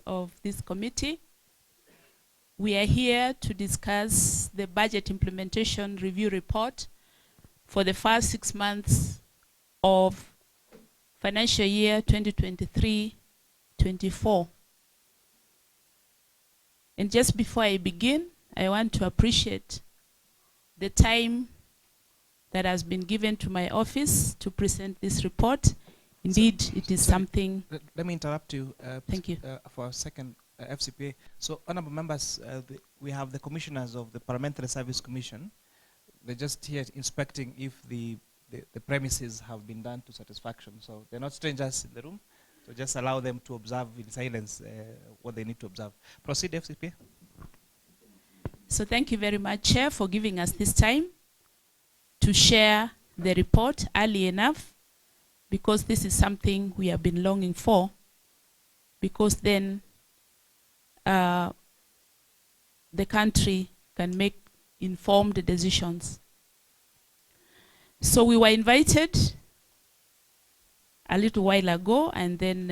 of this committee. We are here to discuss the budget implementation review report for the first 6 months of financial year 2023-24. And just before I begin, I want to appreciate the time that has been given to my office to present this report. Indeed, it is something... Let me interrupt you. Thank you. For a second, FCPA. So, honorable members, we have the commissioners of the Parliamentary Service Commission. They're just here inspecting if the premises have been done to satisfaction. So, they're not strangers in the room. So, just allow them to observe in silence what they need to observe. Proceed, FCPA. So, thank you very much, Chair, for giving us this time to share the report early enough, because this is something we have been longing for, because then the country can make informed decisions. So we were invited a little while ago, and then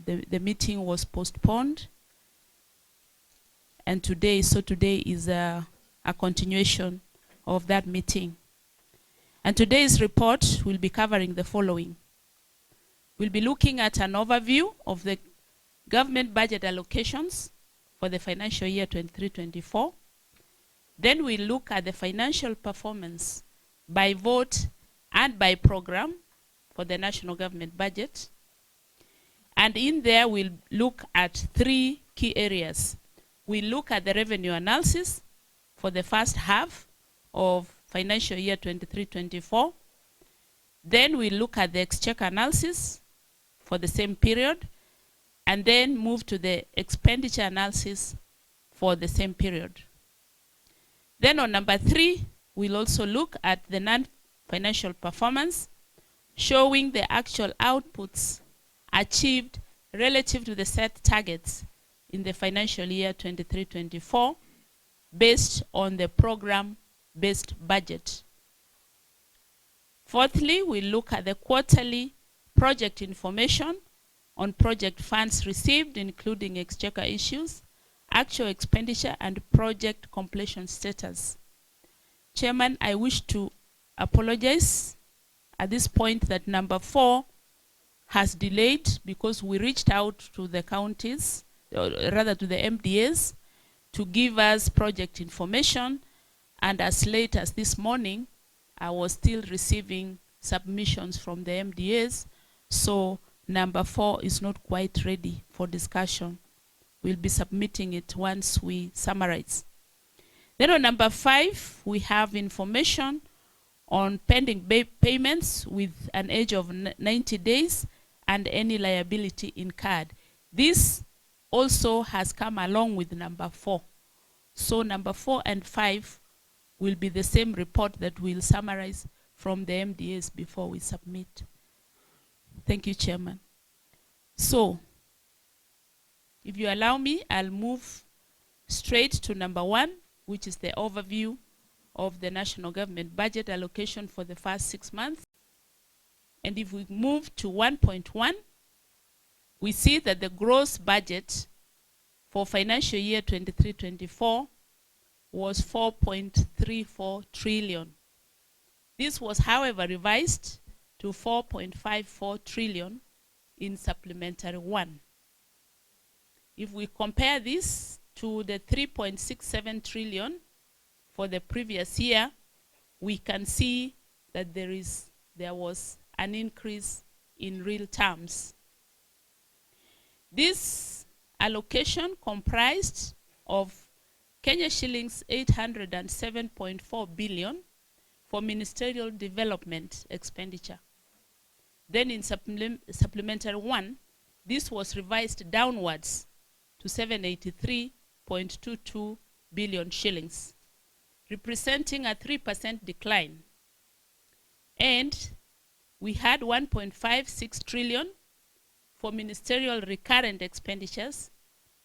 the meeting was postponed. And today is a continuation of that meeting. And today's report will be covering the following. We'll be looking at an overview of the government budget allocations for the financial year 23-24. Then we'll look at the financial performance by vote and by program for the national government budget. And in there, we'll look at 3 key areas. We'll look at the revenue analysis for the first half of financial year 23-24. Then we'll look at the exchequer analysis for the same period, and then move to the expenditure analysis for the same period. Then on number 3, we'll also look at the non-financial performance, showing the actual outputs achieved relative to the set targets in the financial year 23-24 based on the program-based budget. Fourthly, we'll look at the quarterly project information on project funds received, including exchequer issues, actual expenditure, and project completion status. Chairman, I wish to apologize at this point that number 4 has delayed because we reached out to the counties, or rather to the MDAs, to give us project information, and as late as this morning, I was still receiving submissions from the MDAs, so number 4 is not quite ready for discussion. We'll be submitting it once we summarize. Then on number 5, we have information on pending payments with an age of 90 days and any liability incurred. This also has come along with number 4. So number 4 and 5 will be the same report that we'll summarize from the MDAs before we submit. Thank you, Chairman. So, if you allow me, I'll move straight to number 1, which is the overview of the national government budget allocation for the first 6 months. And if we move to 1.1, we see that the gross budget for financial year 23-24 was 4.34 trillion. This was, however, revised to 4.54 trillion in supplementary 1. If we compare this to the 3.67 trillion for the previous year, we can see that there was an increase in real terms. This allocation comprised of Kenya shillings 807.4 billion for ministerial development expenditure. Then in supplementary 1, this was revised downwards to 783.22 billion shillings, representing a 3% decline. And we had 1.56 trillion for ministerial recurrent expenditures,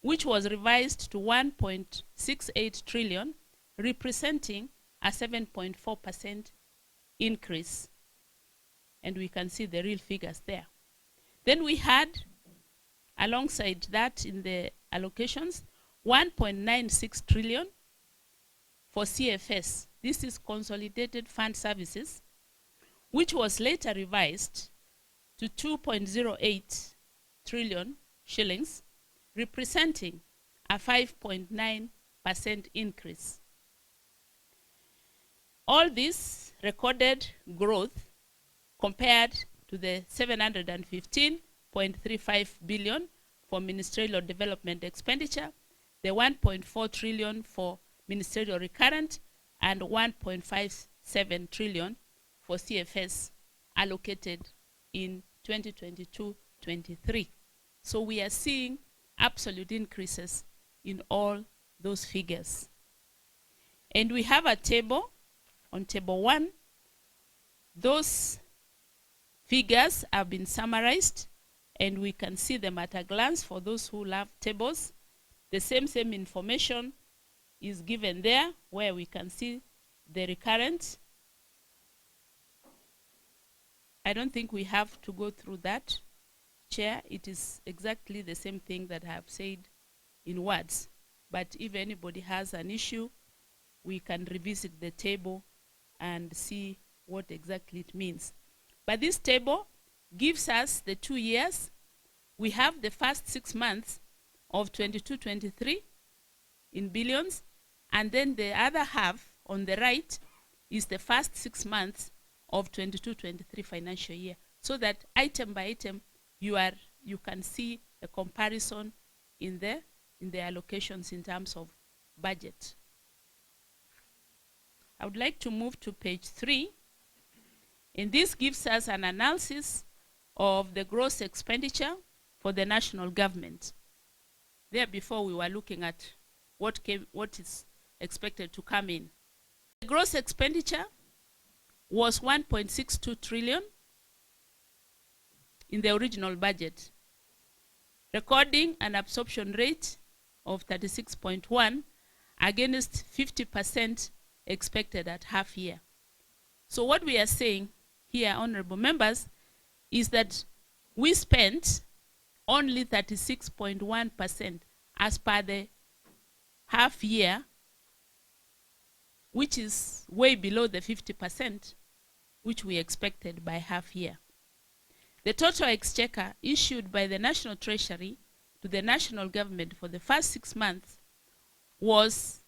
which was revised to 1.68 trillion, representing a 7.4% increase. And we can see the real figures there. Then we had, alongside that, in the allocations, 1.96 trillion for CFS. This is Consolidated Fund Services, which was later revised to 2.08 trillion shillings, representing a 5.9% increase. All this recorded growth compared to the 715.35 billion for ministerial development expenditure, the 1.4 trillion for ministerial recurrent, and 1.57 trillion for CFS allocated in 2022-23. So we are seeing absolute increases in all those figures. And we have a table. On table 1, those figures have been summarized, and we can see them at a glance for those who love tables. The same information is given there, where we can see the recurrent. I don't think we have to go through that, Chair. It is exactly the same thing that I have said in words. But if anybody has an issue, we can revisit the table and see what exactly it means. But this table gives us the 2 years. We have the first 6 months of 22-23 in billions, and then the other half on the right is the first 6 months of 22-23 financial year, so that item by item you can see a comparison in the allocations in terms of budget. I would like to move to page 3, and this gives us an analysis of the gross expenditure for the national government. There before we were looking at what is expected to come in. The gross expenditure was 1.62 trillion in the original budget, recording an absorption rate of 36.1 against 50% expected at half year. So what we are saying here, honorable members, is that we spent only 36.1% as per the half year, which is way below the 50% which we expected by half year. The total exchequer issued by the National Treasury to the national government for the first 6 months was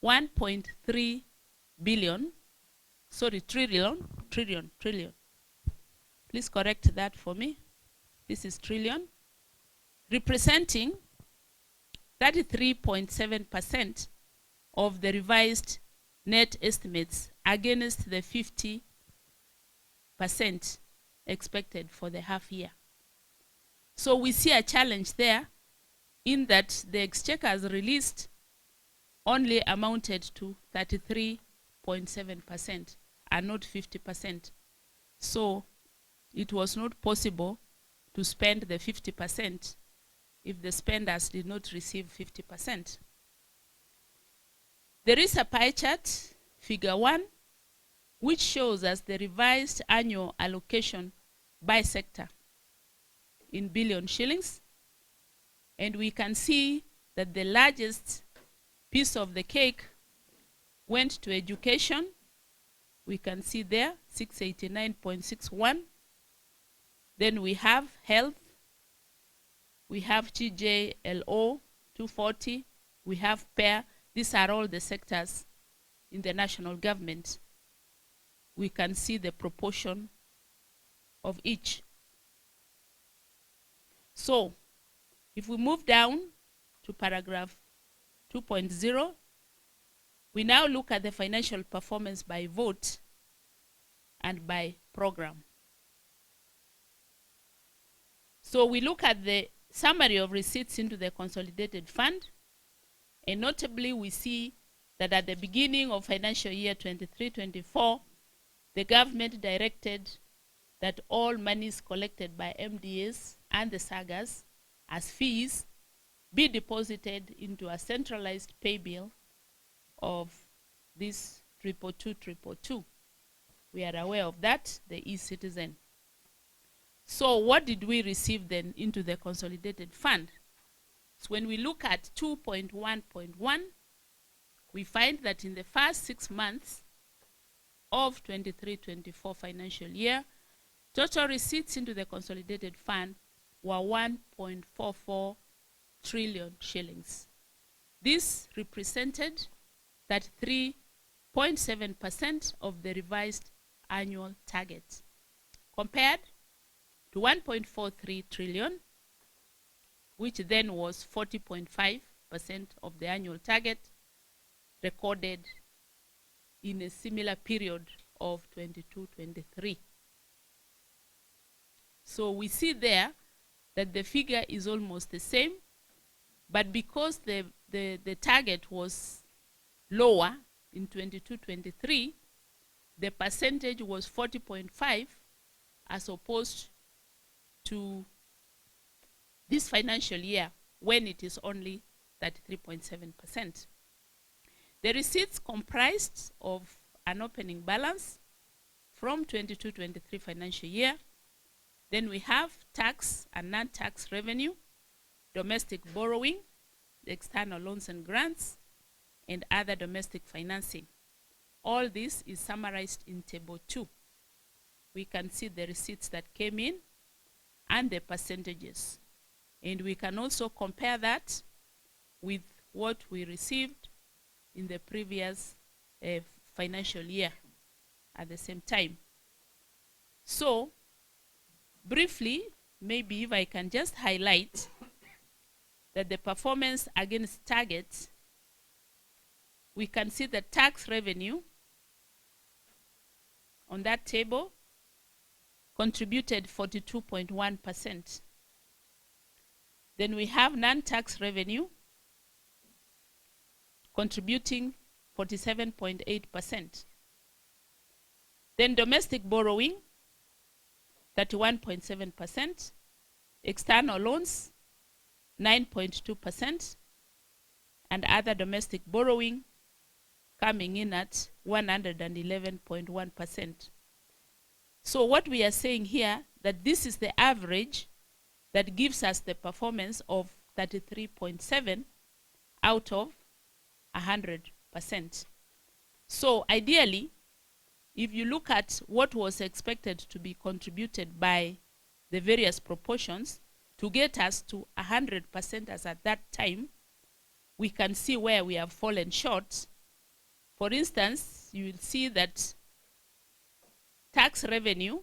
1.3 billion, sorry, trillion. Please correct that for me. This is trillion, representing 33.7% of the revised net estimates against the 50% expected for the half year. So we see a challenge there in that the exchequers released only amounted to 33.7% and not 50%. So it was not possible to spend the 50% if the spenders did not receive 50%. There is a pie chart, figure 1, which shows us the revised annual allocation by sector in billion shillings. And we can see that the largest piece of the cake went to education. We can see there 689.61. Then we have health. We have TJLO 240. We have PAIR. These are all the sectors in the national government. We can see the proportion of each. So if we move down to paragraph 2.0, we now look at the financial performance by vote and by program. So we look at the summary of receipts into the consolidated fund, and notably we see that at the beginning of financial year 23-24, the government directed that all monies collected by MDAs and the SAGAs as fees be deposited into a centralized pay bill of this 222. We are aware of that, the e-citizen. So what did we receive then into the consolidated fund? So when we look at 2.1.1, we find that in the first 6 months of 23-24 financial year, total receipts into the consolidated fund were 1.44 trillion shillings. This represented that 3.7% of the revised annual target, compared to 1.43 trillion, which then was 40.5% of the annual target recorded in a similar period of 22-23. So we see there that the figure is almost the same, but because the target was lower in 22-23, the percentage was 40.5 as opposed to this financial year when it is only 33.7%. The receipts comprised of an opening balance from 22-23 financial year. Then we have tax and non-tax revenue, domestic borrowing, external loans and grants, and other domestic financing. All this is summarized in Table 2. We can see the receipts that came in and the percentages. And we can also compare that with what we received in the previous financial year at the same time. So, briefly, maybe if I can just highlight that the performance against targets, we can see the tax revenue on that table contributed 42.1%. Then we have non-tax revenue contributing 47.8%. Then domestic borrowing, 31.7%. External loans, 9.2%. And other domestic borrowing coming in at 111.1%. So what we are saying here, that this is the average that gives us the performance of 33.7 out of 100%. So ideally, if you look at what was expected to be contributed by the various proportions to get us to 100% as at that time, we can see where we have fallen short. For instance, you will see that tax revenue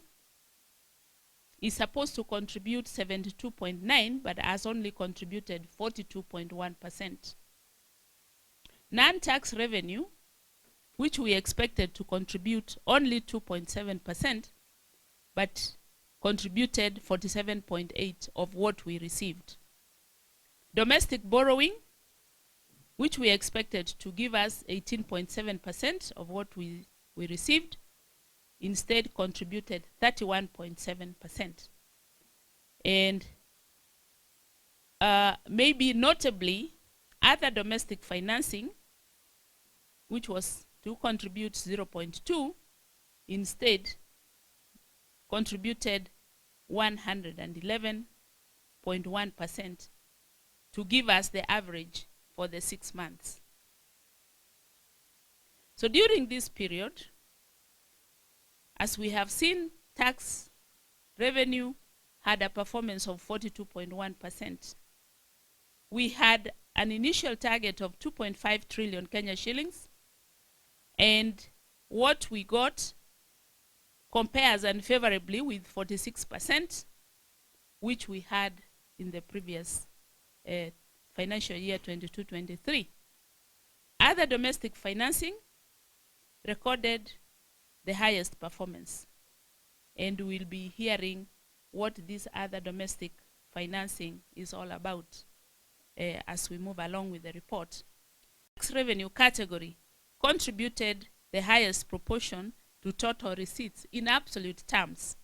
is supposed to contribute 72.9, but has only contributed 42.1%. Non-tax revenue, which we expected to contribute only 2.7%, but contributed 47.8 of what we received. Domestic borrowing, which we expected to give us 18.7% of what we received, instead contributed 31.7%. And maybe notably, other domestic financing, which was to contribute 0.2, instead contributed 111.1% to give us the average for the 6 months. So during this period, as we have seen, tax revenue had a performance of 42.1%. We had an initial target of 2.5 trillion Kenya shillings, and what we got compares unfavorably with 46%, which we had in the previous financial year 22-23. Other domestic financing recorded the highest performance, and we'll be hearing what this other domestic financing is all about as we move along with the report. Tax revenue category contributed the highest proportion to total receipts in absolute terms,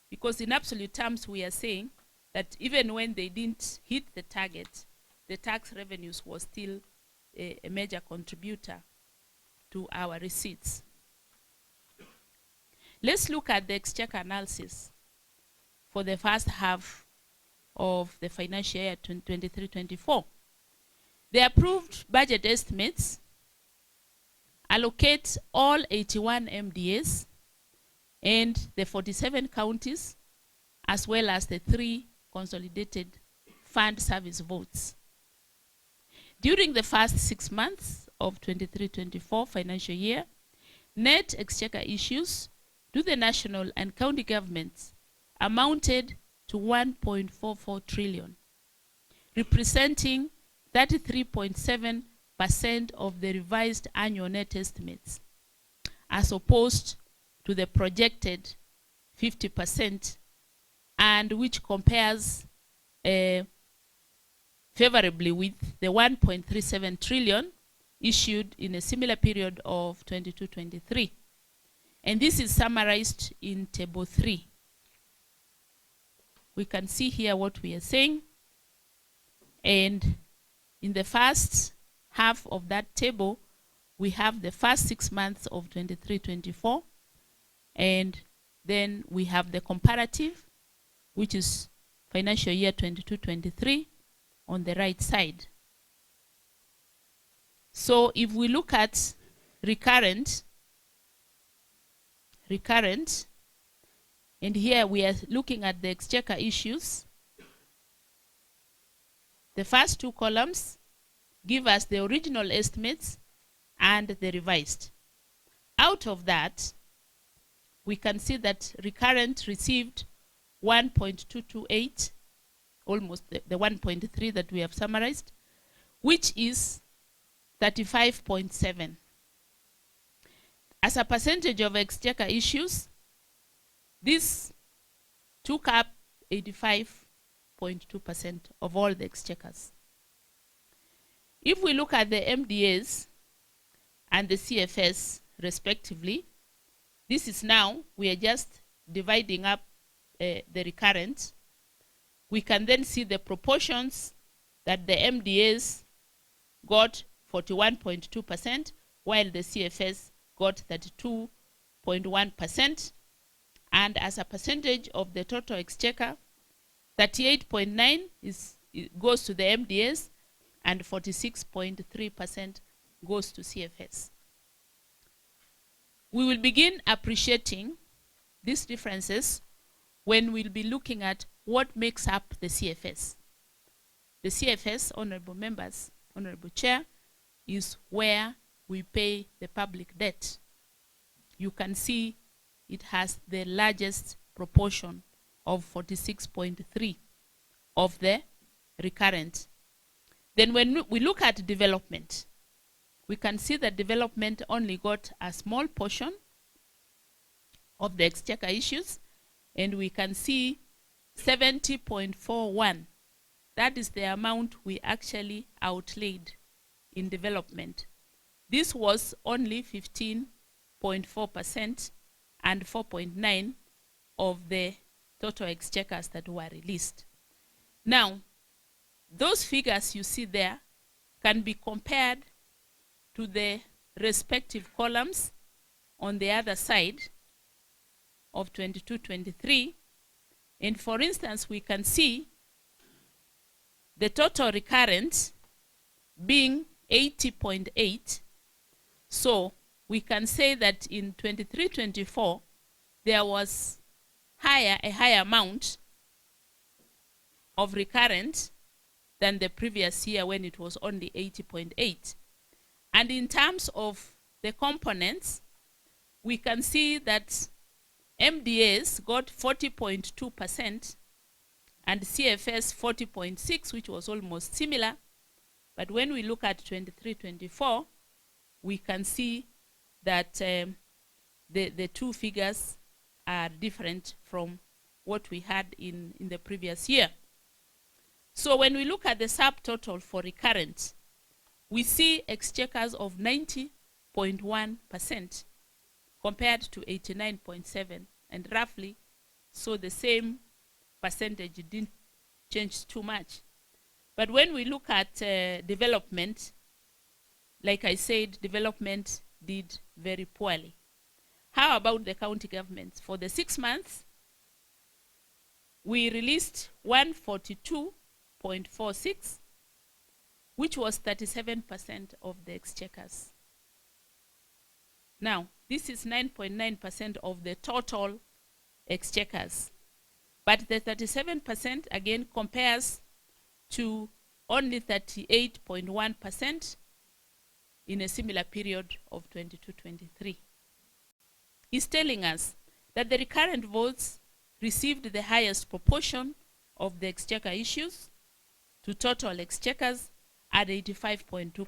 because in absolute terms we are saying that even when they didn't hit the target, the tax revenues was still a major contributor to our receipts. Let's look at the exchequer analysis for the first half of the financial year 23-24. The approved budget estimates allocate all 81 MDAs and the 47 counties, as well as the 3 consolidated fund service votes. During the first 6 months of 23-24 financial year, net exchequer issues to the national and county governments amounted to 1.44 trillion, representing 33.7% of the revised annual net estimates, as opposed to the projected 50%, and which compares favorably with the 1.37 trillion issued in a similar period of 22-23. And this is summarized in Table 3. We can see here what we are saying. And in the first half of that table, we have the first 6 months of 23-24. And then we have the comparative, which is financial year 22-23 on the right side. So if we look at recurrent, and here we are looking at the exchequer issues. The first 2 columns give us the original estimates and the revised. Out of that, we can see that recurrent received 1.228, almost the 1.3 that we have summarized, which is 35.7. As a percentage of exchequer issues, this took up 85.2% of all the exchequers. If we look at the MDAs and the CFS respectively, this is now, we are just dividing up the recurrent. We can then see the proportions that the MDAs got 41.2%, while the CFS got 32.1%. And as a percentage of the total exchequer, 38.9 goes to the MDAs and 46.3% goes to CFS. We will begin appreciating these differences when we'll be looking at what makes up the CFS. The CFS, honorable members, honorable chair, is where we pay the public debt. You can see it has the largest proportion of 46.3 of the recurrent. Then when we look at development, we can see that development only got a small portion of the exchequer issues, and we can see 70.41. That is the amount we actually outlaid in development. This was only 15.4% and 4.9 of the total exchequers that were released. Now, those figures you see there can be compared to the respective columns on the other side of 22-23. And for instance, we can see the total recurrent being 80.8. So we can say that in 23-24, there was a higher amount of recurrent than the previous year when it was only 80.8. And in terms of the components, we can see that MDAs got 40.2% and CFS 40.6, which was almost similar. But when we look at 23-24, we can see that the two figures are different from what we had in the previous year. So when we look at the subtotal for recurrent, we see exchequers of 90.1% compared to 89.7, and roughly, so the same percentage didn't change too much. But when we look at development, like I said, development did very poorly. How about the county governments? For the 6 months, we released 142.46, which was 37% of the exchequers. Now, this is 9.9% of the total exchequers. But the 37% again compares to only 38.1% in a similar period of 22-23. It's telling us that the recurrent votes received the highest proportion of the exchequer issues to total exchequers at 85.2%.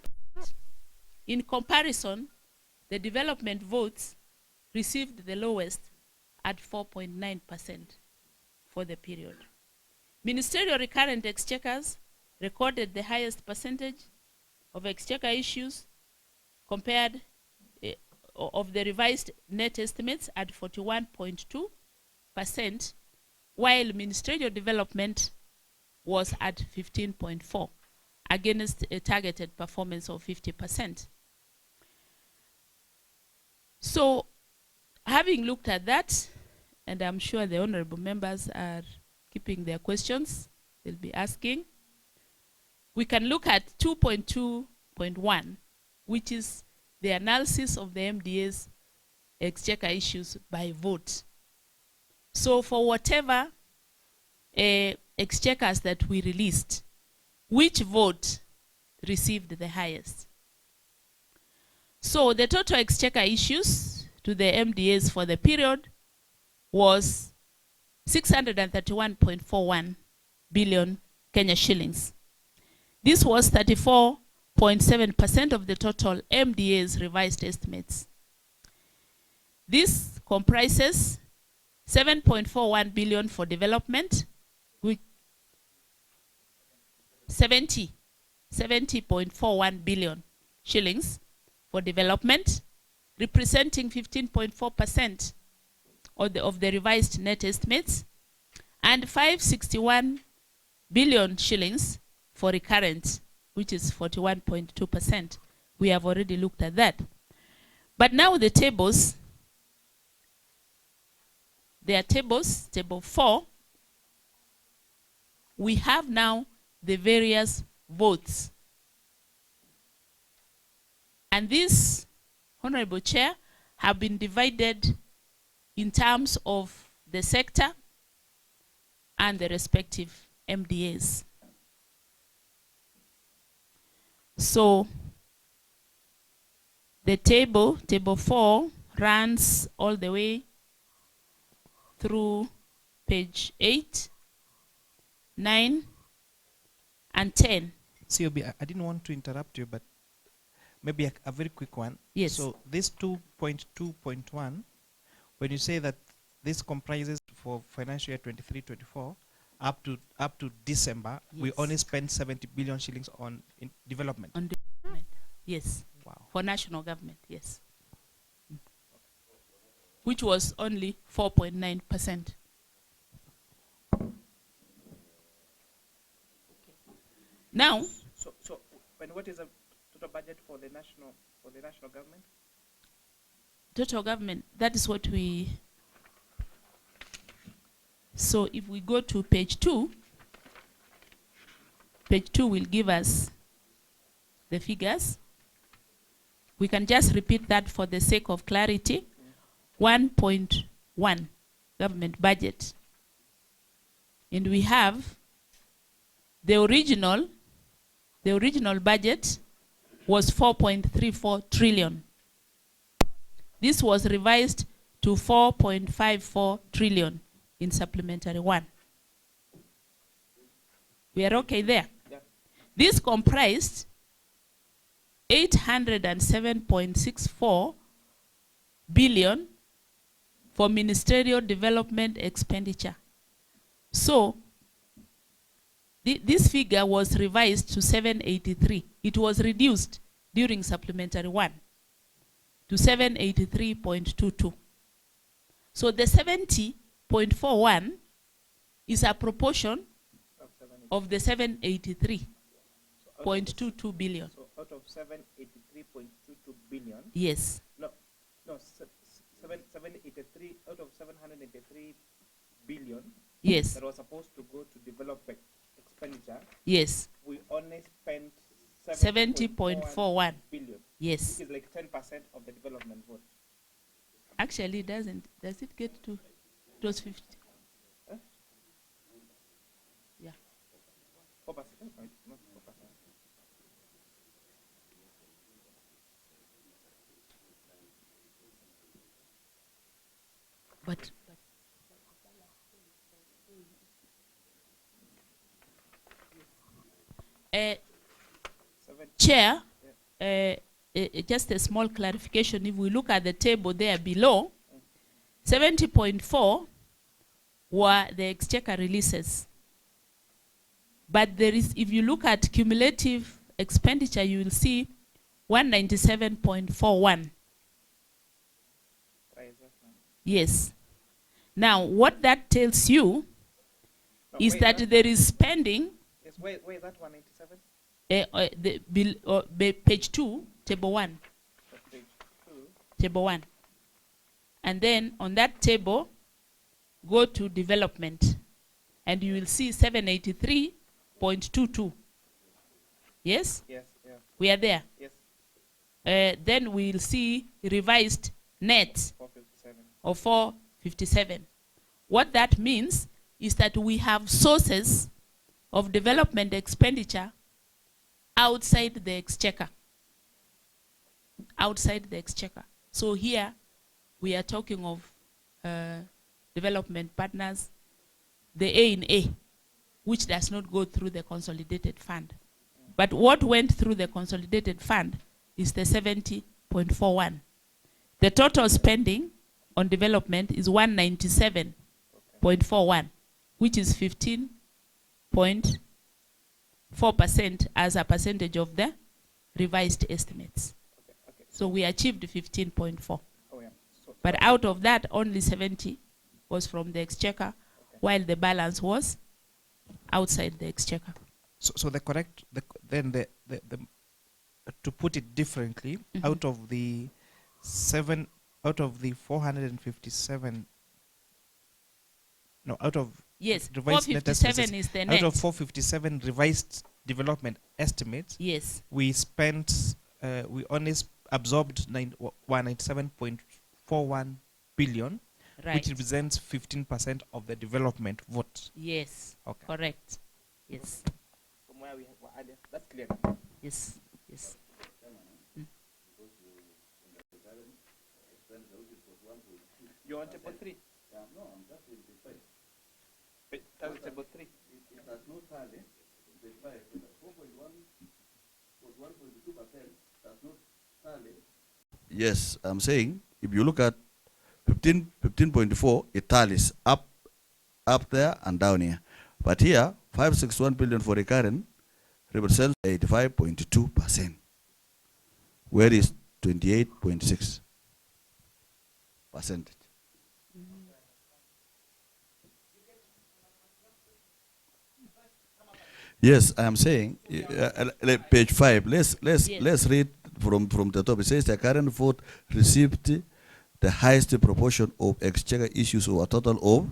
In comparison, the development votes received the lowest at 4.9% for the period. Ministerial recurrent exchequers recorded the highest percentage of exchequer issues compared of the revised net estimates at 41.2%, while ministerial development was at 15.4% against a targeted performance of 50%. So, having looked at that, and I'm sure the honorable members are keeping their questions, they'll be asking, we can look at 2.2.1, which is the analysis of the MDA's exchequer issues by vote. So for whatever exchequers that we released, which vote received the highest? So the total exchequer issues to the MDAs for the period was 631.41 billion Kenya shillings. This was 34.7% of the total MDA's revised estimates. This comprises 7.41 billion for development, which 70.41 billion shillings for development, representing 15.4% of the revised net estimates, and 561 billion shillings for recurrent, which is 41.2%. We have already looked at that. But now the tables, there are tables, table 4, we have now the various votes. And these, Honorable Chair, have been divided in terms of the sector and the respective MDAs. So the table 4, runs all the way through page 8, 9, and 10. COB, I didn't want to interrupt you, but maybe a very quick one. Yes. So this 2.2.1, when you say that this comprises for financial year 23-24, up to December, yes, we only spent 70 billion shillings on development. On development, yes. Wow. For national government, yes. Which was only 4.9%. Now, so when what is the total budget for the national government? Total government, that is what we. So if we go to page 2, page 2 will give us the figures. We can just repeat that for the sake of clarity. 1.1 government budget. And we have the original budget was 4.34 trillion. This was revised to 4.54 trillion in supplementary 1. We are okay there? Yeah. This comprised 807.64 billion for ministerial development expenditure. So this figure was revised to 783. It was reduced during supplementary 1 to 783.22. So the 70.41 is a proportion of the 783.22 billion. So out of 783.22 billion? Yes. No, 783 out of 783 billion. Yes. that was supposed to go to development expenditure, Yes. we only spent 70.41 billion, yes. which is like 10% of the development vote. Actually, it doesn't. Does it get to? It was 50. Huh? Yeah. 4%, not 4%. But Chair, just a small clarification. If we look at the table there below, 70.4 were the exchequer releases. But there is, if you look at cumulative expenditure, you will see 197.41. Yes. Now, what that tells you is that there is spending. Yes, where is that 197? Page 2, table 1. Page 2. Table 1. And then on that table, go to development. And you will see 783.22. Yes? Yes, yeah. We are there. Yes. Then we will see revised net 457. of 457. What that means is that we have sources of development expenditure outside the exchequer. Outside the exchequer. So here we are talking of development partners, the A in A, which does not go through the consolidated fund. But what went through the consolidated fund is the 70.41. The total spending on development is 197.41, which is 15.4% as a percentage of the revised estimates. Okay. So we achieved 15.4. Oh, yeah. But out of that, only 70 was from the exchequer, while the balance was outside the exchequer. So the correct, to put it differently, out of the 457, no, out of yes, revised 457 is the net. Out of 457 revised development estimates, yes, we spent, we only absorbed 197.41 billion, right, which represents 15% of the development vote. Yes, okay, correct. Yes. From where we were added, that's clear. Yes, yes. You're on table 3? Yeah, no, I'm just in the 5. That's table 3. It has no tally. The 5, 4.1.2% does not tally. Yes, I'm saying if you look at 15.4, it tallies up there and down here. But here, 561 billion for recurrent represents 85.2%, where is 28.6%. Yes, I am saying page 5. Let's read from the top. It says the current vote received the highest proportion of exchequer issues over total of,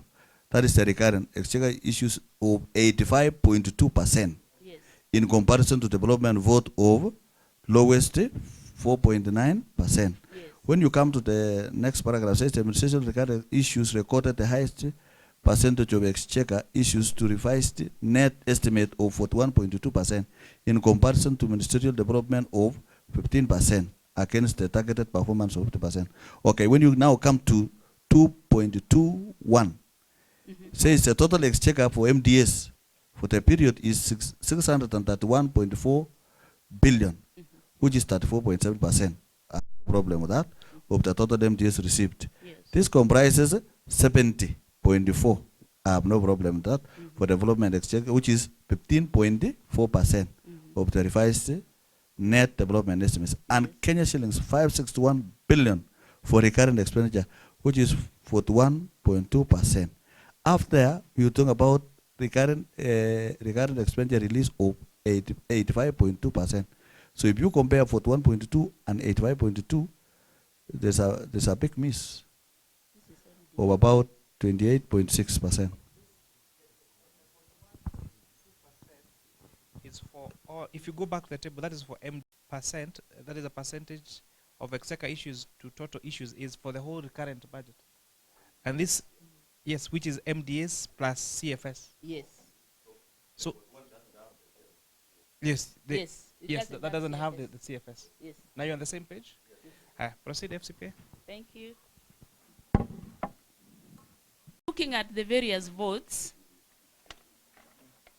that is the recurrent exchequer issues of 85.2%. Yes. In comparison to development vote of lowest 4.9%. Yes. When you come to the next paragraph, it says the administration recurrent issues recorded the highest percentage of exchequer issues to revised net estimate of 41.2% in comparison to ministerial development of 15% against the targeted performance of 50%. Okay, when you now come to 2.21, says the total exchequer for MDS for the period is 631.4 billion, which is 34.7%. No problem with that, of the total MDS received. Yes. This comprises 70.4. I have no problem with that for development exchequer, which is 15.4% of the revised net development estimates. And Kenya shillings 561 billion for recurrent expenditure, which is 41.2%. After you talk about recurrent expenditure release of 85.2%. So if you compare 41.2 and 85.2, there's a big miss of about 28.6%. or if you go back to the table, that is for percent, that is a percentage of exchequer issues to total issues is for the whole recurrent budget. And this, yes, which is MDAs plus CFS. Yes. So, yes, Yes, that doesn't have the CFS. Yes. Now you're on the same page? Yes. Proceed, FCPA. Thank you. Looking at the various votes,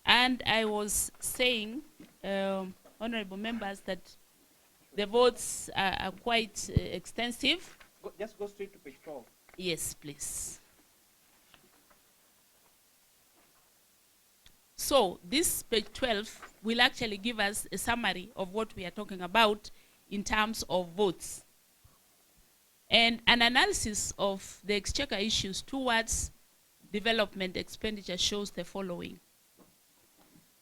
and I was saying, honorable members, that the votes are quite extensive. Just go straight to page 12. Yes, please. So this page 12 will actually give us a summary of what we are talking about in terms of votes. And an analysis of the exchequer issues towards development expenditure shows the following.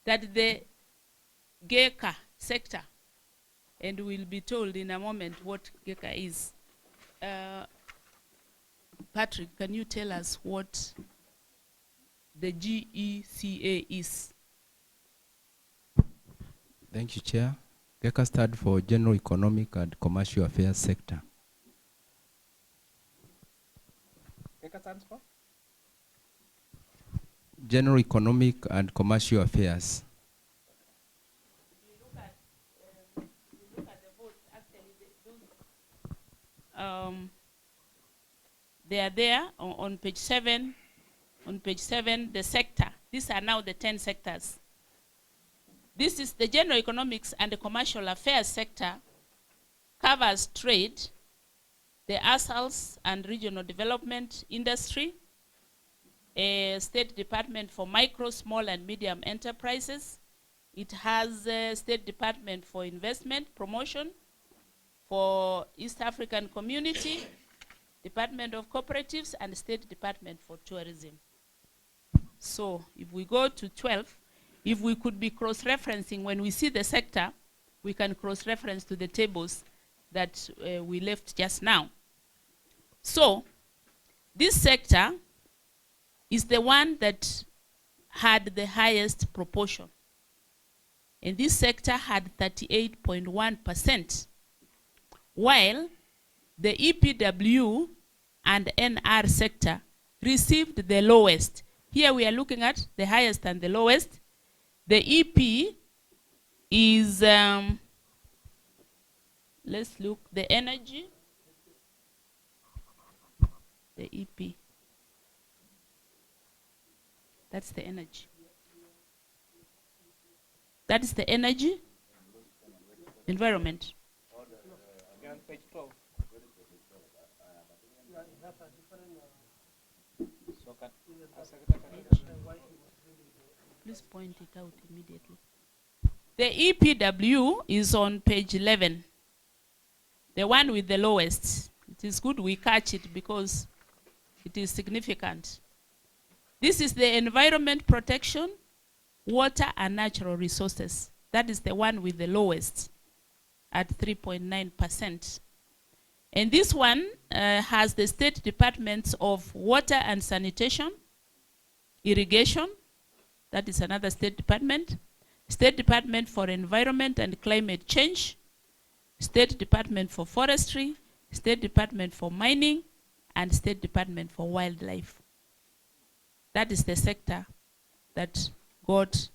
That the GECA sector, and we'll be told in a moment what GECA is. Patrick, can you tell us what the GECA is? Thank you, Chair. GECA stands for General Economic and Commercial Affairs Sector. GECA stands for? General Economic and Commercial Affairs. If you look at the votes, actually, they are there on page 7. On page 7, the sector. These are now the 10 sectors. This is the General Economics and the Commercial Affairs sector, covers trade, the ASALs and regional development industry, a State Department for micro, small and medium enterprises. It has a State Department for investment promotion, for East African community, Department of Cooperatives, and State Department for tourism. So if we go to 12, if we could be cross-referencing when we see the sector, we can cross-reference to the tables that we left just now. So this sector is the one that had the highest proportion. And this sector had 38.1%, while the EPW and NR sector received the lowest. Here we are looking at the highest and the lowest. The EP is, let's look, the energy, the EP. That's the energy. That is the energy, environment. You're on page 12. Please point it out immediately. The EPW is on page 11, the one with the lowest. It is good we catch it because it is significant. This is the environment protection, water and natural resources. That is the one with the lowest at 3.9%. And this one has the State Departments of Water and Sanitation, Irrigation, that is another State Department, State Department for Environment and Climate Change, State Department for Forestry, State Department for Mining, and State Department for Wildlife. That is the sector that got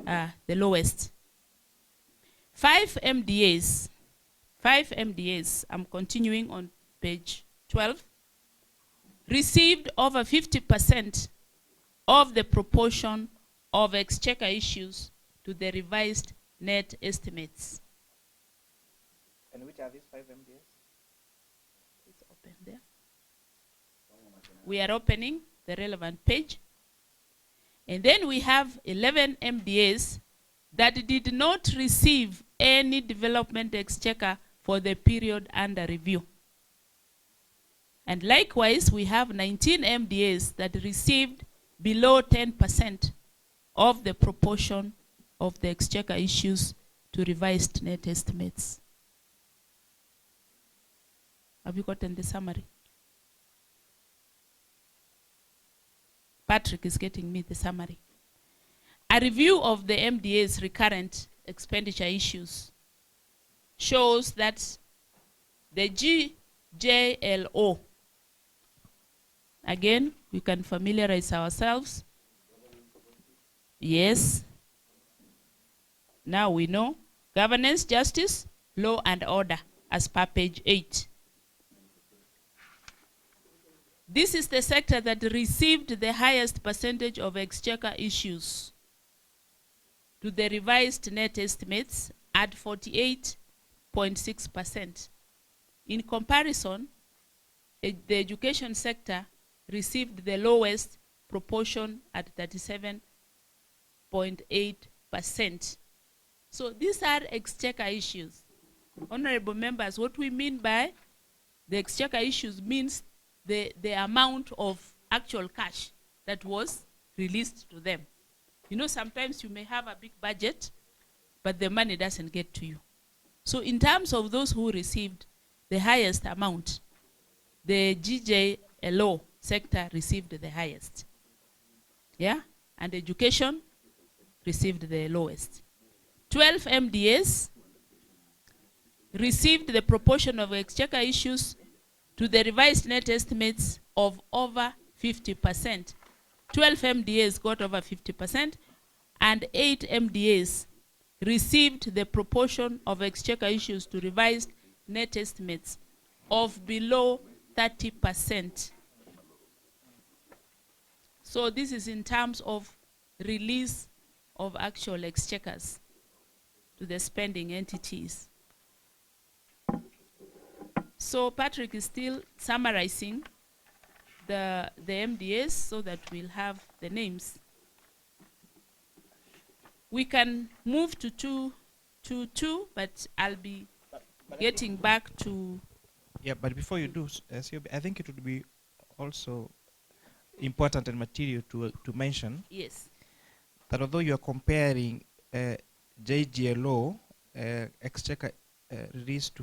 the lowest. 5 MDAs, I'm continuing on page 12, received over 50% of the proportion of exchequer issues to the revised net estimates. And which are these 5 MDAs? It's open there. We are opening the relevant page. And then we have 11 MDAs that did not receive any development exchequer for the period under review. And likewise, we have 19 MDAs that received below 10% of the proportion of the exchequer issues to revised net estimates. Have you gotten the summary? Patrick is getting me the summary. A review of the MDA's recurrent expenditure issues shows that the GJLO, again, we can familiarize ourselves. Yes. Now we know governance, justice, law and order as per page 8. This is the sector that received the highest percentage of exchequer issues to the revised net estimates at 48.6%. In comparison, the education sector received the lowest proportion at 37.8%. So these are exchequer issues. Honorable members, what we mean by the exchequer issues means the amount of actual cash that was released to them. You know, sometimes you may have a big budget, but the money doesn't get to you. So in terms of those who received the highest amount, the GJLO sector received the highest. Yeah? And education received the lowest. 12 MDAs received the proportion of exchequer issues to the revised net estimates of over 50%. 12 MDAs got over 50%, and 8 MDAs received the proportion of exchequer issues to revised net estimates of below 30%. So this is in terms of release of actual exchequers to the spending entities. So Patrick is still summarizing the MDAs so that we'll have the names. We can move to 222, but I'll be getting back to... Yeah, but before you do, I think it would be also important and material to mention, yes, that although you are comparing JGLO exchequer release to